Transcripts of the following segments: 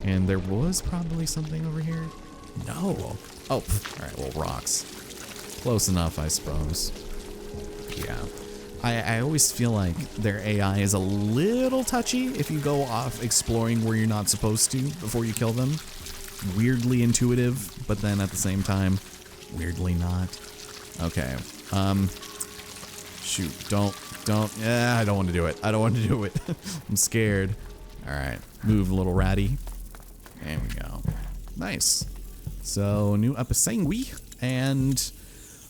And there was probably something over here. No. Oh, all right, well, rocks. Close enough, I suppose. Yeah. I always feel like their AI is a little touchy if you go off exploring where you're not supposed to before you kill them. Weirdly intuitive, but then at the same time, weirdly not. Okay. Shoot, don't. Yeah, I don't want to do it. I don't want to do it. I'm scared. All right, move, little ratty. There we go. Nice. So, new episangui, and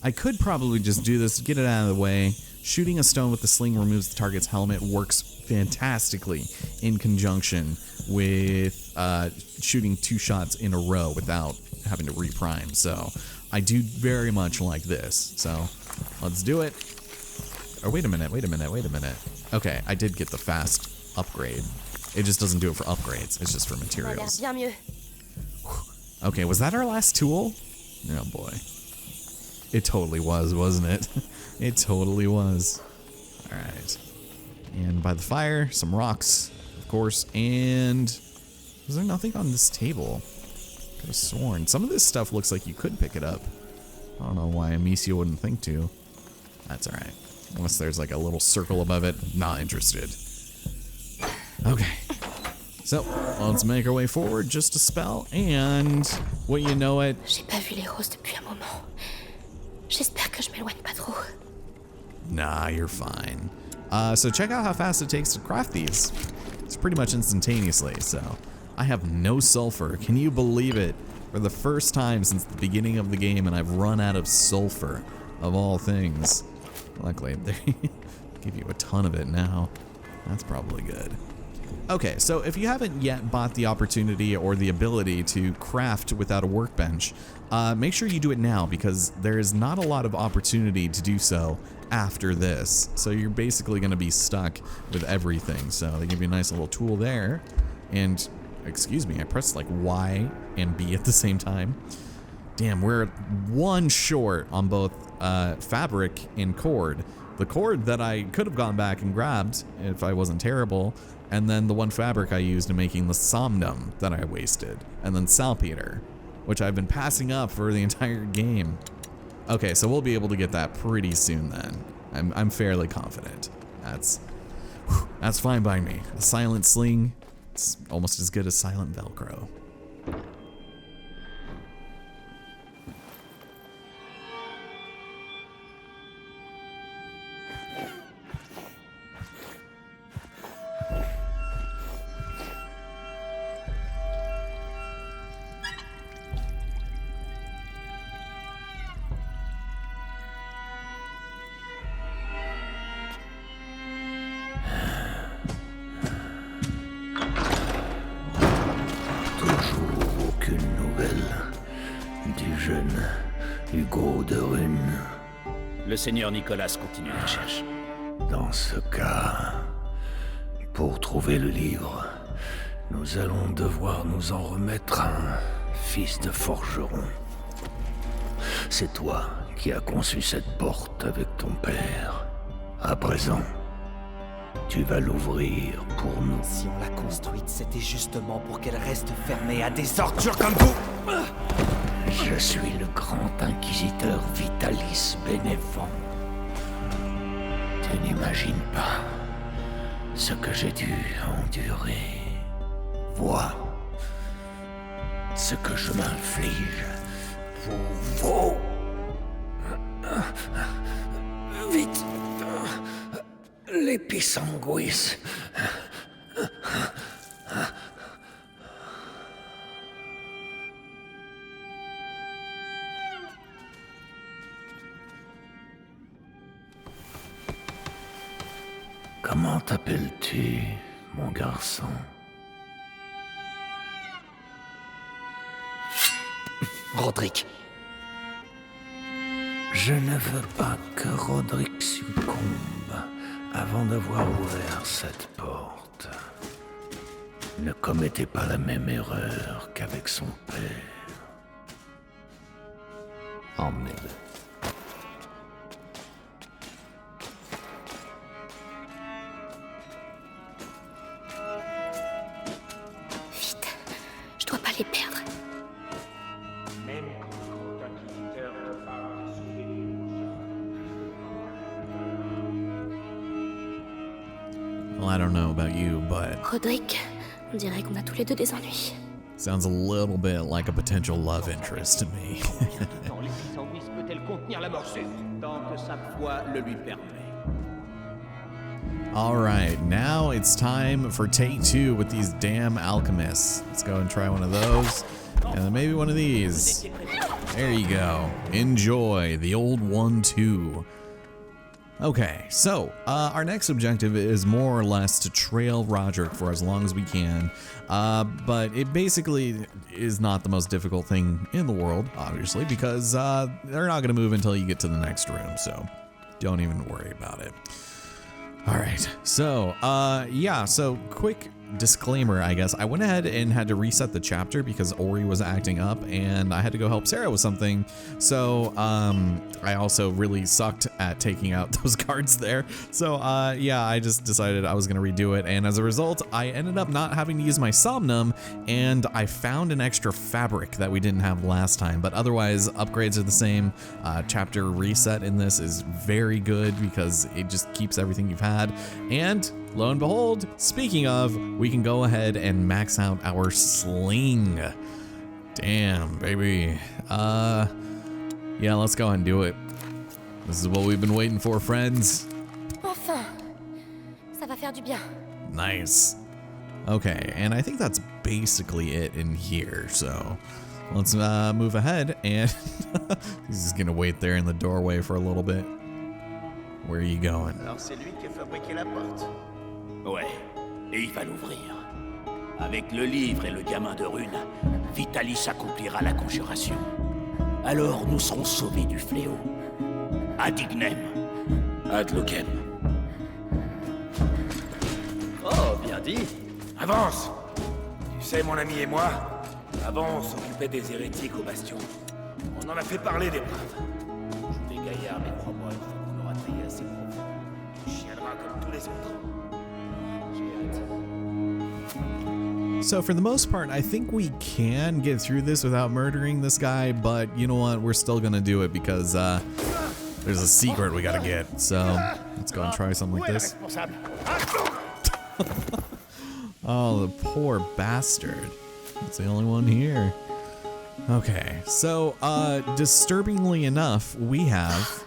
I could probably just do this, get it out of the way. Shooting a stone with the sling removes the target's helmet, works fantastically in conjunction with shooting 2 shots in a row without having to reprime. So I do very much like this. So let's do it. Oh, wait a minute. Okay, I did get the fast upgrade. It just doesn't do it for upgrades. It's just for materials. Okay, was that our last tool? Oh boy. It totally was, wasn't it? It totally was. All right. And by the fire, some rocks, of course. And was there nothing on this table? Could have sworn. Some of this stuff looks like you could pick it up. I don't know why Amicia wouldn't think to. That's all right. Unless there's like a little circle above it. Not interested. Okay. So, let's make our way forward just a spell. And, what you know it. J'ai pas vu les roses depuis un moment. J'espère que je m'éloigne pas trop. Nah, you're fine. So check out how fast it takes to craft these. It's pretty much instantaneously, so. I have no sulfur. Can you believe it? For the first time since the beginning of the game, and I've run out of sulfur, of all things. Luckily, they give you a ton of it now. That's probably good. Okay, so if you haven't yet bought the opportunity or the ability to craft without a workbench, make sure you do it now, because there is not a lot of opportunity to do so after this. So you're basically going to be stuck with everything. So they give you a nice little tool there. And, excuse me, I pressed like Y and B at the same time. Damn, we're 1 short on both fabric and cord. The cord that I could have gone back and grabbed if I wasn't terrible, and then the 1 fabric I used in making the somnum that I wasted, and then salpeter, which I've been passing up for the entire game. Okay, so we'll be able to get that pretty soon then. I'm fairly confident. That's fine by me. A silent sling, it's almost as good as silent Velcro. Le seigneur Nicolas continue la recherche. Dans ce cas, pour trouver le livre, nous allons devoir nous en remettre à un fils de forgeron. C'est toi qui as conçu cette porte avec ton père. À présent, tu vas l'ouvrir pour nous. Si on l'a construite, c'était justement pour qu'elle reste fermée à des ordures comme vous. Je suis le grand inquisiteur Vitalis Benevolent. Tu n'imagines pas ce que j'ai dû endurer. Vois ce que je m'inflige pour vous. Vite, les pissanguis. Comment t'appelles-tu, mon garçon? Roderick. Je ne veux pas que Roderick succombe avant d'avoir ouvert cette porte. Ne commettez pas la même erreur qu'avec son père. Emmenez-le. les perdre. Well, I don't know about you, but Roderick, on dirait qu'on a tous les deux des ennuis. sounds a little bit like a potential love interest to me. Dans les sandwichs peut-elle contenir la morsure? Tant que sa foi le lui permet. All right, now it's time for take 2 with these damn alchemists. Let's go and try one of those, and then maybe one of these. There you go. Enjoy the old 1-2. Okay, so our next objective is more or less to trail Roderick for as long as we can, but it basically is not the most difficult thing in the world, obviously, because they're not going to move until you get to the next room, so don't even worry about it. All right, so yeah, so quick disclaimer, I guess. I went ahead and had to reset the chapter because Ori was acting up and I had to go help Sarah with something. So I also really sucked at taking out those guards there. So yeah, I just decided I was gonna redo it, and as a result, I ended up not having to use my Somnum, and I found an extra fabric that we didn't have last time, but otherwise upgrades are the same. Chapter reset in this is very good because it just keeps everything you've had, and lo and behold, speaking of, we can go ahead and max out our sling. Damn, baby. Yeah, let's go ahead and do it. This is what we've been waiting for, friends. Enfin, ça va faire du bien. Nice. Okay, and I think that's basically it in here, so let's move ahead, and he's just gonna wait there in the doorway for a little bit. Where are you going? Alors c'est lui qui a fabriqué la porte. Ouais, et il va l'ouvrir. Avec le livre et le gamin de runes, Vitalis accomplira la conjuration. Alors nous serons sauvés du fléau. Ad ignem. Ad locem. Oh, bien dit. Avance! Tu sais, mon ami et moi, avant on s'occupait des hérétiques au bastion. On en a fait parler des braves. Joue les gaillards, mais crois-moi, une fois qu'on aura taillé assez profond, Tu chialeras comme tous les autres. So for the most part, I think we can get through this without murdering this guy, but you know what? We're still gonna do it because there's a secret we gotta get. So let's go and try something like this. Oh, the poor bastard. It's the only one here. Okay, so disturbingly enough, we have...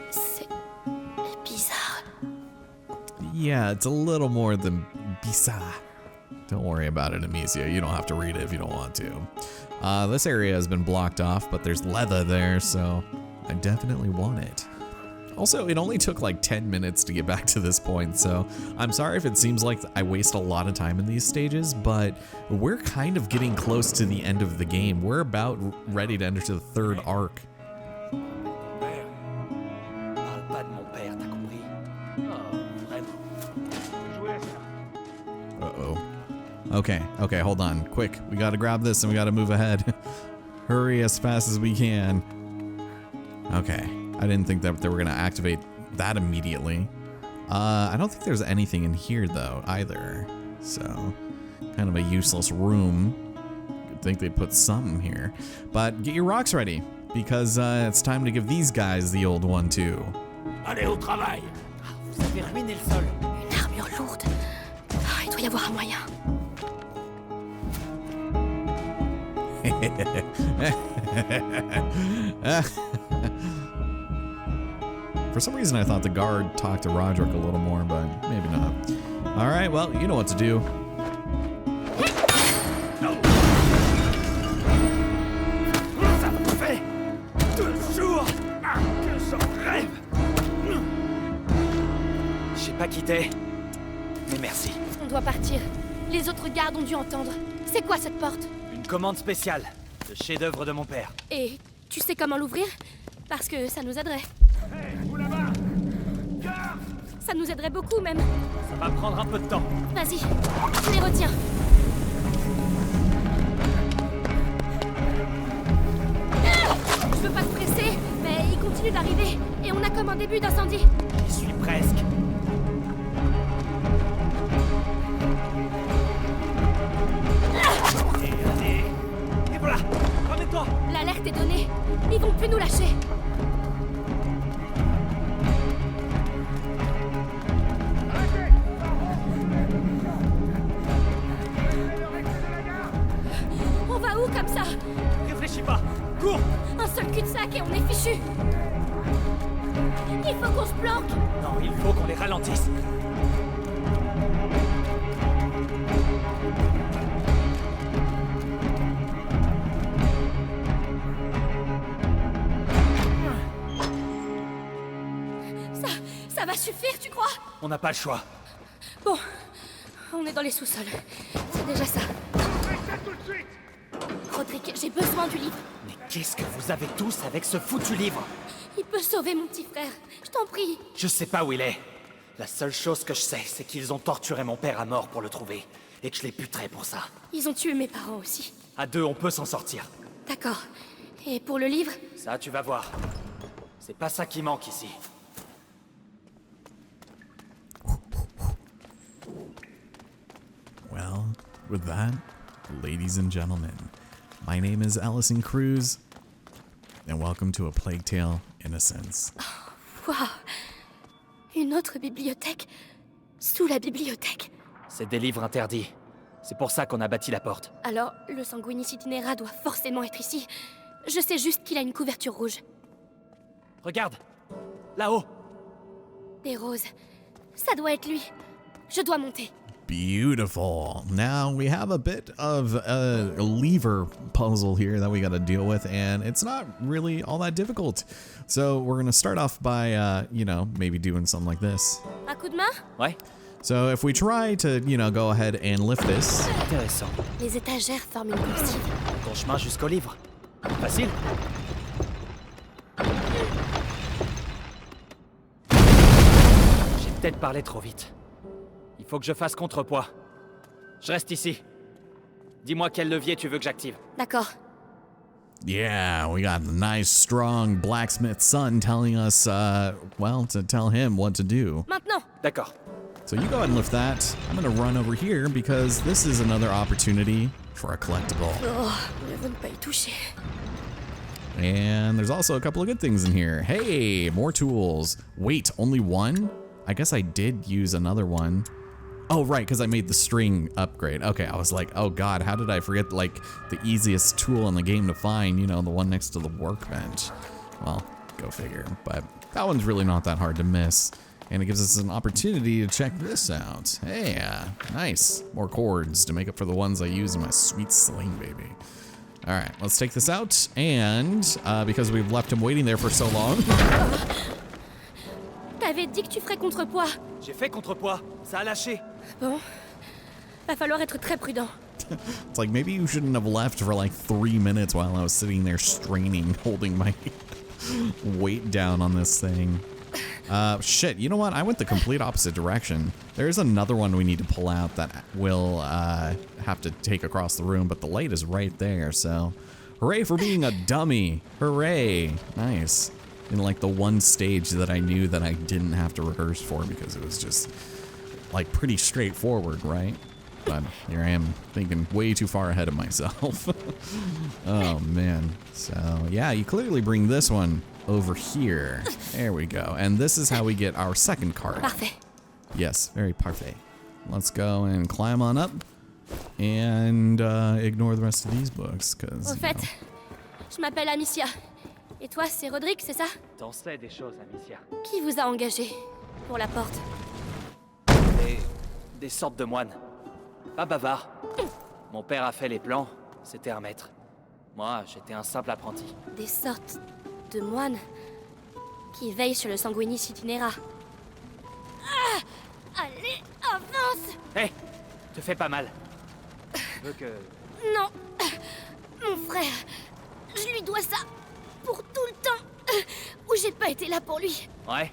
C'est bizarre. Yeah, it's a little more than bizarre. Don't worry about it, Amicia. You don't have to read it if you don't want to. This area has been blocked off, but there's leather there, so I definitely want it. Also, it only took like 10 minutes to get back to this point, so I'm sorry if it seems like I waste a lot of time in these stages, but we're kind of getting close to the end of the game. We're about ready to enter to the third arc. Parle pas de mon père, t'as compris? Oh, vraiment. Uh-oh. Okay, hold on. Quick, we gotta grab this and we gotta move ahead. Hurry as fast as we can. Okay, I didn't think that they were gonna activate that immediately. I don't think there's anything in here though, either. So, kind of a useless room. You'd think they'd put something here. But get your rocks ready, because it's time to give these guys the old 1-2. Allez au travail. Vous avez ruiné le sol. Une armure lourde. Ah, il doit y avoir un moyen. For some reason, I thought the guard talked to Roderick a little more, but maybe not. All right, well, you know what to do. Ça fait 2 jours que j'en rêve. Je sais pas qui t'es, mais merci. On doit partir. Les autres gardes ont dû entendre. C'est quoi cette porte? Une commande spéciale. Le chef-d'œuvre de mon père. Et tu sais comment l'ouvrir? Parce que ça nous aiderait. Hé, vous là-bas! Garde! Ça nous aiderait beaucoup même. Ça va prendre un peu de temps. Vas-y, je les retiens. Je veux pas te presser, mais ils continuent d'arriver. Et on a comme un début d'incendie. J'y suis presque. plus nous lâcher. On va où comme ça? Réfléchis pas. Cours. Un seul cul-de-sac et on est fichu. Il faut qu'on se planque. Non, il faut qu'on les ralentisse. Ça va suffire, tu crois? On n'a pas le choix. Bon, on est dans les sous-sols. C'est déjà ça. Rodrigue, j'ai besoin du livre. Mais qu'est-ce que vous avez tous avec ce foutu livre? Il peut sauver mon petit frère. Je t'en prie. Je sais pas où il est. La seule chose que je sais, c'est qu'ils ont torturé mon père à mort pour le trouver. Et que je les buterai pour ça. Ils ont tué mes parents aussi. À deux, on peut s'en sortir. D'accord. Et pour le livre? Ça, tu vas voir. C'est pas ça qui manque ici. Well, with that, ladies and gentlemen, my name is Allison Cruz, and welcome to A Plague Tale: Innocence. Waouh! Une autre bibliothèque? Sous la bibliothèque? C'est des livres interdits. C'est pour ça qu'on a bâti la porte. Alors, le sanguinis itinera doit forcément être ici. Je sais juste qu'il a une couverture rouge. Regarde! Là-haut! Des roses. Ça doit être lui. Je dois monter. Beautiful. Now we have a bit of a lever puzzle here that we got to deal with, and it's not really all that difficult. So we're going to start off by, maybe doing something like this. Un coup de main? Ouais? So if we try to, go ahead and lift this. Intéressant. Les étagères forment une coursive. Ton chemin jusqu'au livre. Facile? J'ai peut-être parlé trop vite. Il faut que je fasse contrepoids. Je reste ici. Dis-moi quel levier tu veux que j'active. D'accord. Yeah, we got a nice, strong blacksmith son telling us, to tell him what to do. Maintenant. D'accord. So you go ahead and lift that. I'm going to run over here because this is another opportunity for a collectible. Oh, je veux ne pas y toucher. And there's also a couple of good things in here. Hey, more tools. Wait, only one? I guess I did use another one. Oh, right, because I made the string upgrade. Okay, I was like, oh god, how did I forget, the easiest tool in the game to find, the one next to the workbench. Well, go figure. But that one's really not that hard to miss. And it gives us an opportunity to check this out. Hey, nice. More cords to make up for the ones I use in my sweet sling, baby. All right, let's take this out. And because we've left him waiting there for so long. T'avais dit que tu ferais contrepoids. J'ai fait contrepoids. Ça a lâché. Bon. Va falloir être très prudent. It's like maybe you shouldn't have left for 3 minutes while I was sitting there straining, holding my weight down on this thing. Shit, you know what? I went the complete opposite direction. There's another one we need to pull out that we'll have to take across the room, but the light is right there, so hooray for being a dummy. Hooray. Nice. In the one stage that I knew that I didn't have to rehearse for because it was just pretty straightforward, right? But here I am thinking way too far ahead of myself. Oh man. So yeah, you clearly bring this one over here. There we go. And this is how we get our second card. Parfait. Yes, very parfait. Let's go and climb on up and ignore the rest of these books because. Au fait, je m'appelle Amicia. Et toi, c'est Rodrigue, c'est ça? T'en sais des choses, Amicia. Qui vous a engagé pour la porte? Des sortes de moines. Pas bavards. Mon père a fait les plans, c'était un maître. Moi, j'étais un simple apprenti. Des sortes de moines qui veillent sur le sanguinis itinera. Ah! Allez, avance! Hé! Te fais pas mal. Je veux que... Non! Mon frère, je lui dois ça pour tout le temps où j'ai pas été là pour lui. Ouais?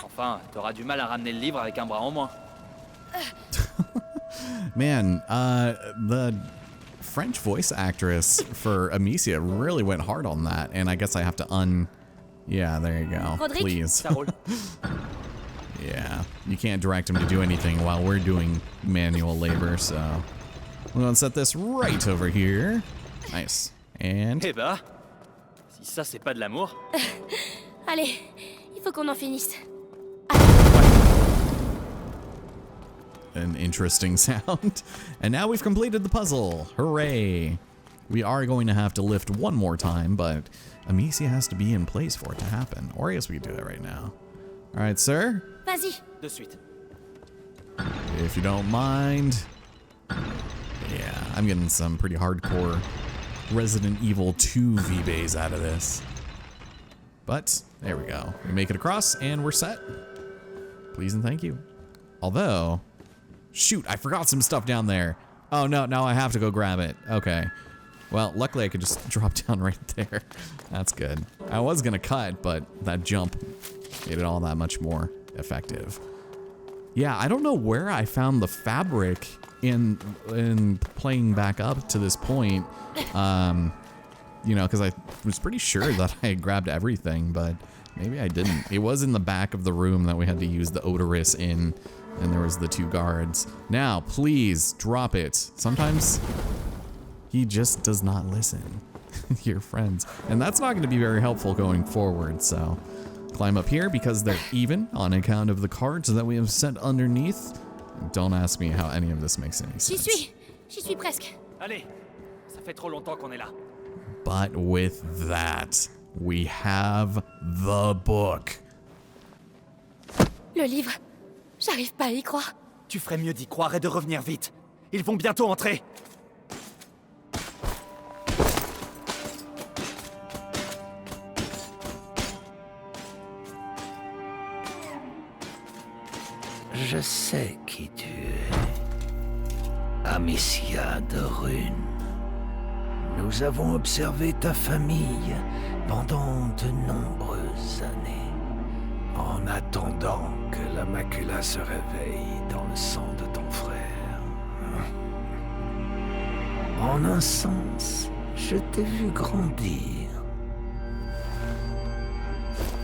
Enfin, t'auras du mal à ramener le livre avec un bras en moins. Man, the French voice actress for Amicia really went hard on that, and I guess I have to Yeah, there you go. Rodrigue? Please. Ça roule. Yeah, you can't direct him to do anything while we're doing manual labor, so we're gonna set this right over here. Nice. And Eh bah, Si ça, c'est pas de l'amour. Allez, il faut qu'on en finisse. An interesting sound. And now we've completed the puzzle. Hooray. We are going to have to lift one more time, but Amicia has to be in place for it to happen. Or I guess we can do that right now. All right, sir. Vas-y. De suite. If you don't mind. Yeah, I'm getting some pretty hardcore Resident Evil 2 V-Bays out of this. But there we go. We make it across and we're set. Please and thank you. Although, shoot, I forgot some stuff down there. Oh no, now I have to go grab it. Okay. Well, luckily I could just drop down right there. That's good. I was gonna cut, but that jump made it all that much more effective. Yeah, I don't know where I found the fabric in playing back up to this point. You know, because I was pretty sure that I had grabbed everything, but maybe I didn't. It was in the back of the room that we had to use the odorous in, and there was the 2 guards. Now, please drop it. Sometimes he just does not listen to your friends, and that's not going to be very helpful going forward. So climb up here because they're even on account of the cards that we have set underneath. Don't ask me how any of this makes any sense. J'y suis presque. Allez, ça fait trop longtemps qu'on est là. But with that, we have the book. Le livre. J'arrive pas à y croire. Tu ferais mieux d'y croire et de revenir vite. Ils vont bientôt entrer. Je sais qui tu es. Amicia de Rune. Nous avons observé ta famille pendant de nombreuses années, en attendant que la macula se réveille dans le sang de ton frère. En un sens, je t'ai vu grandir.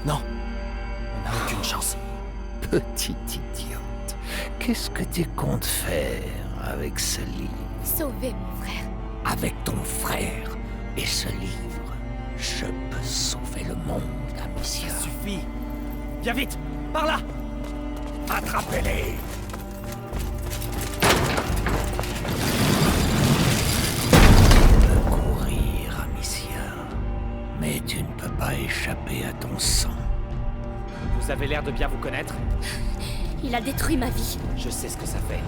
Non, on n'a aucune chance. Petite idiote, qu'est-ce que tu comptes faire avec ce livre? Sauver mon frère. Avec ton frère et ce livre, je peux sauver le monde, Amicia. Ça suffit. Viens vite, par là. Attrapez-les! Tu peux courir, Amicia, mais tu ne peux pas échapper à ton sang. Vous avez l'air de bien vous connaître. Il a détruit ma vie. Je sais ce que ça fait.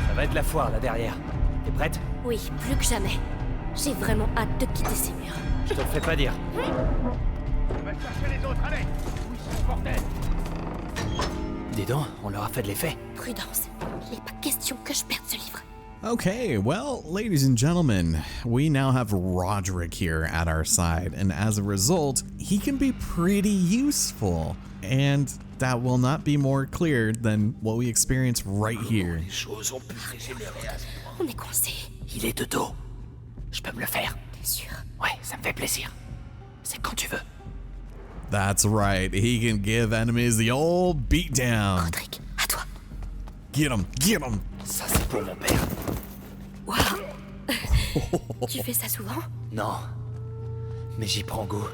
Ça va être la foire là derrière. T'es prête? Oui, plus que jamais. J'ai vraiment hâte de quitter ces murs. Je te le fais pas dire. On va chercher les autres, allez! Où ils sont, bordel? Dis donc, on leur a fait de l'effet. Prudence. Il n'est pas question que je perde ce livre. Okay, well, ladies and gentlemen, we now have Roderick here at our side, and as a result, he can be pretty useful. And that will not be more clear than what we experience right here. Les choses ont pu dégénérer à ce point. On est coincé. Il est de dos. Je peux me le faire. T'es sûr? Ouais, ça me fait plaisir. C'est quand tu veux. That's right, he can give enemies the old beatdown. Roderick, à toi. Get him, get him. Ça, c'est pour mon père. Waouh. Tu fais ça souvent? Non, mais j'y prends goût.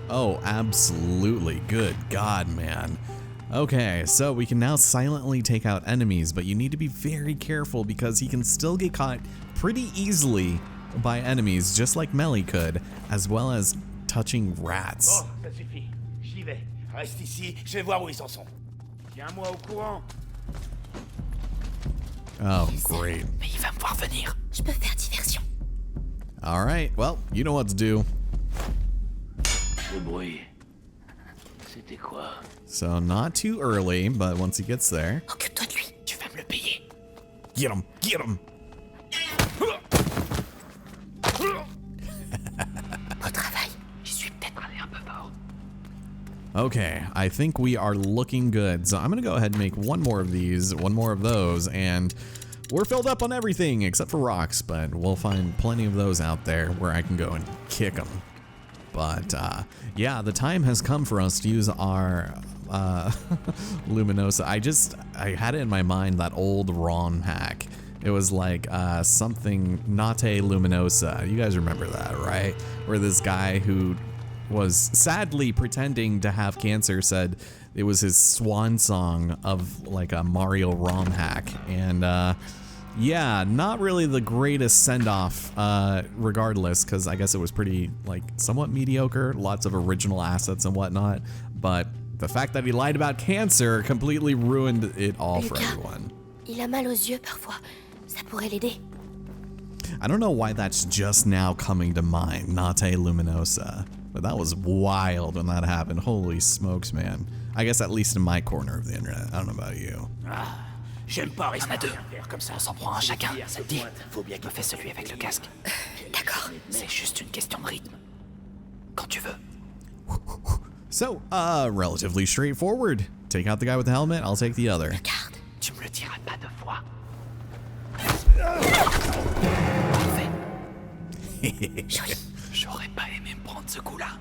Oh, absolutely. Good God, man. Okay, so we can now silently take out enemies, but you need to be very careful because he can still get caught pretty easily by enemies, just like Melly could, as well as touching rats. Bon, ça suffit. J'y vais. Reste ici, je vais voir où ils en sont. Tiens-moi au courant. Oh, great. Mais il va me voir venir. Je peux faire diversion. All right, well, you know what to do. Ce bruit. C'était quoi? So not too early, but once he gets there, Occupe-toi de lui. Tu vas me le payer. get him, get him. Bon travail. J'y suis peut-être allé un peu fort. Okay, I think we are looking good. So I'm gonna go ahead and make one more of these, one more of those, and we're filled up on everything except for rocks, but we'll find plenty of those out there where I can go and kick them. But yeah, the time has come for us to use our Luminosa. I had it in my mind, that old ROM hack. It was like something Nate Luminosa. You guys remember that, right? Where this guy who was sadly pretending to have cancer said it was his swan song of like a Mario ROM hack. And yeah, not really the greatest send-off regardless, because I guess it was pretty like somewhat mediocre, lots of original assets and whatnot, but the fact that he lied about cancer completely ruined it all for everyone. Il a mal aux yeux parfois. Ça pourrait l'aider. I don't know why that's just now coming to mind, Nate Luminosa, but that was wild when that happened. Holy smokes, man. I guess at least in my corner of the internet. I don't know about you. Ah, j'aime pas rester à faire comme ça. On s'en prend un chacun, ça te dit? Me fais celui avec le casque. D'accord. C'est juste une question de rythme. Quand tu veux. So, relatively straightforward. Take out the guy with the helmet, I'll take the other. Regarde. Tu me le diras pas deux fois. Parfait. J'aurais pas aimé me prendre ce coup-là.